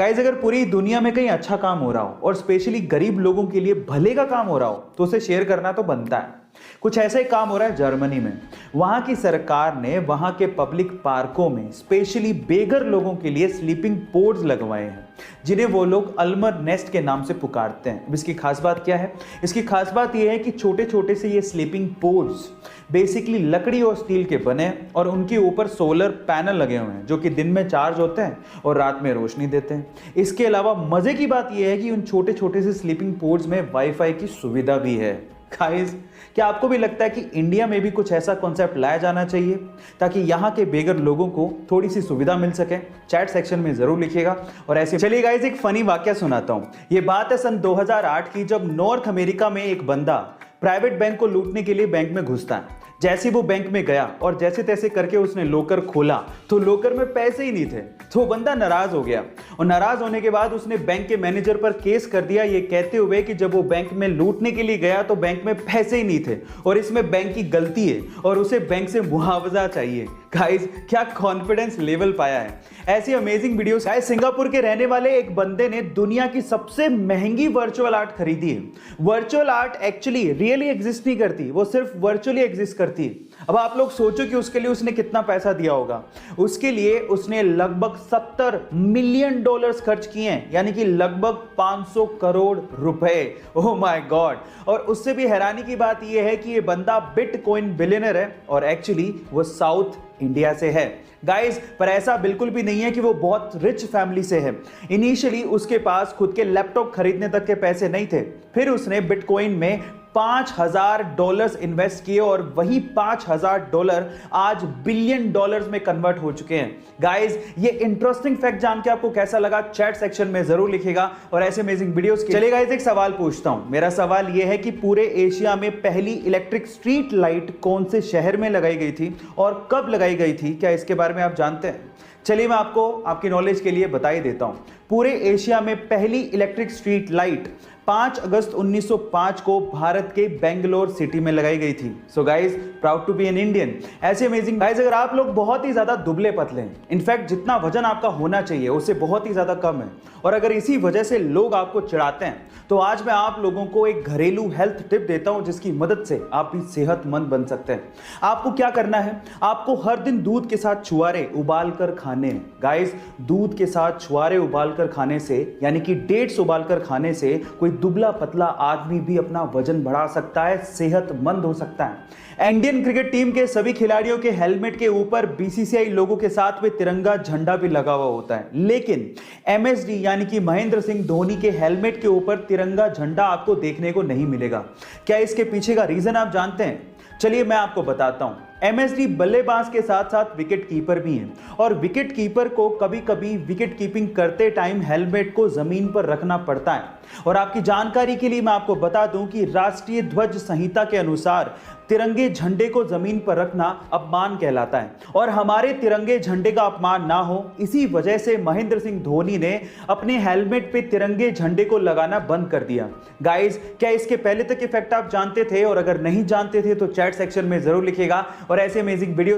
Guys, अगर पूरी दुनिया में कहीं अच्छा काम हो रहा हो और स्पेशली गरीब लोगों के लिए भले का काम हो रहा हो तो उसे शेयर करना तो बनता है। कुछ ऐसा ही काम हो रहा है जर्मनी में। वहां की सरकार ने वहां के पब्लिक पार्कों में स्पेशली बेघर लोगों के लिए स्लीपिंग पोड्स लगवाए हैं, जिन्हें वो लोग अल्मर नेस्ट के नाम से पुकारते हैं। अब इसकी खास बात क्या है? इसकी खास बात यह है कि छोटे छोटे से ये स्लीपिंग पोड्स बेसिकली लकड़ी और स्टील के बने हैं और उनके ऊपर सोलर पैनल लगे हुए हैं जो कि दिन में चार्ज होते हैं और रात में रोशनी देते हैं। इसके अलावा मजे की बात यह है कि उन छोटे छोटे से स्लीपिंग पोड्स में वाईफाई की सुविधा भी है। गाइस, क्या आपको भी लगता है कि इंडिया में भी कुछ ऐसा कॉन्सेप्ट लाया जाना चाहिए ताकि यहाँ के बेघर लोगों को थोड़ी सी सुविधा मिल सके? चैट सेक्शन में जरूर लिखिएगा। और ऐसे चलिए गाइस, एक फनी वाकया सुनाता हूँ। ये बात है सन 2008 की, जब नॉर्थ अमेरिका में एक बंदा प्राइवेट बैंक को लूटने के लिए बैंक में घुसता है। जैसे वो बैंक में गया और जैसे तैसे करके उसने लॉकर खोला तो लॉकर में पैसे ही नहीं थे। तो बंदा नाराज हो गया और नाराज होने के बाद उसने बैंक के मैनेजर पर केस कर दिया, ये कहते हुए कि जब वो बैंक में लूटने के लिए गया तो बैंक में पैसे ही नहीं थे और इसमें बैंक की गलती है और उसे बैंक से मुआवजा चाहिए। गाइस, क्या कॉन्फिडेंस लेवल पाया है। ऐसी अमेजिंग वीडियोस। गाइस, सिंगापुर के रहने वाले एक बंदे ने दुनिया की सबसे महंगी वर्चुअल आर्ट खरीदी है। Virtual art actually really exist नहीं करती, वो सिर्फ वर्चुअली एग्जिस्ट करती है। अब आप लोग सोचो कि उसके लिए उसने कितना पैसा दिया होगा। उसके लिए उसने लगभग $70 मिलियन खर्च किए हैं, यानी कि लगभग 500 करोड़ रुपए। Oh my God. और उससे भी हैरानी की बात यह है कि ये बंदा बिटकॉइन बिलियनर है और एक्चुअली वो साउथ इंडिया से है। गाइस, पर ऐसा बिल्कुल भी नहीं है कि वो बहुत रिच फैमिली से है। इनिशियली उसके पास खुद के लैपटॉप खरीदने तक के पैसे नहीं थे, फिर उसने बिटकॉइन में $5000 इन्वेस्ट किए और वही $5000 आज $बिलियन में कन्वर्ट हो चुके हैं। गाइस, ये इंटरेस्टिंग फैक्ट जान के आपको कैसा लगा? चैट सेक्शन में जरूर लिखिएगा। और ऐसे अमेजिंग वीडियोस के चलिए गाइस, एक सवाल पूछता हूं। मेरा सवाल यह है कि पूरे एशिया में पहली इलेक्ट्रिक स्ट्रीट लाइट कौन से शहर में लगाई गई थी और कब लगाई गई थी? क्या इसके बारे में आप जानते हैं? चलिए मैं आपको आपकी नॉलेज के लिए बता ही देता हूं। पूरे एशिया में पहली इलेक्ट्रिक स्ट्रीट लाइट 5 अगस्त 1905 को भारत के बेंगलोर सिटी में लगाई गई थी। So guys, proud to be an Indian. ऐसे अमेजिंग। गाइस, अगर आप लोग बहुत ही ज्यादा दुबले पतले हैं, इनफैक्ट जितना वजन आपका होना चाहिए उससे बहुत ही ज्यादा कम है, और अगर इसी वजह से लोग आपको चिढ़ाते हैं, तो आज मैं आप लोगों को एक घरेलू हेल्थ टिप देता हूं जिसकी मदद से आप भी सेहतमंद बन सकते हैं। आपको क्या करना है? आपको हर दिन दूध के साथ छुआरे उबाल कर खाने हैं। गाइस, दूध के साथ छुआरे उबाल कर खाने से, यानी कि डेट्स उबाल कर खाने से कोई दुबला पतला आदमी भी अपना वजन बढ़ा सकता है, सेहतमंद हो सकता है। इंडियन क्रिकेट टीम के सभी खिलाड़ियों के हेलमेट के ऊपर बीसीसीआई लोगों के साथ में तिरंगा झंडा भी लगा हुआ होता है, लेकिन एमएसडी यानी कि महेंद्र सिंह धोनी के हेलमेट के ऊपर तिरंगा झंडा आपको देखने को नहीं मिलेगा। क्या इसके पीछे का रीजन आप जानते हैं? चलिए मैं आपको बताता हूं। एमएसडी बल्लेबाज के साथ साथ विकेट कीपर भी हैं और विकेट कीपर को कभी कभी विकेट कीपिंग करते टाइम हेलमेट को जमीन पर रखना पड़ता है। और आपकी जानकारी के लिए मैं आपको बता दूं कि राष्ट्रीय ध्वज संहिता के अनुसार तिरंगे झंडे को जमीन पर रखना अपमान कहलाता है और हमारे तिरंगे झंडे का अपमान ना हो, इसी वजह से महेंद्र सिंह धोनी ने अपने हेलमेट पे तिरंगे झंडे को लगाना बंद कर दिया। गाइस, क्या इसके पहले तक इफेक्ट आप जानते थे? और अगर नहीं जानते थे तो चैट सेक्शन में जरूर लिखिएगा। और ऐसे अमेजिंग वीडियो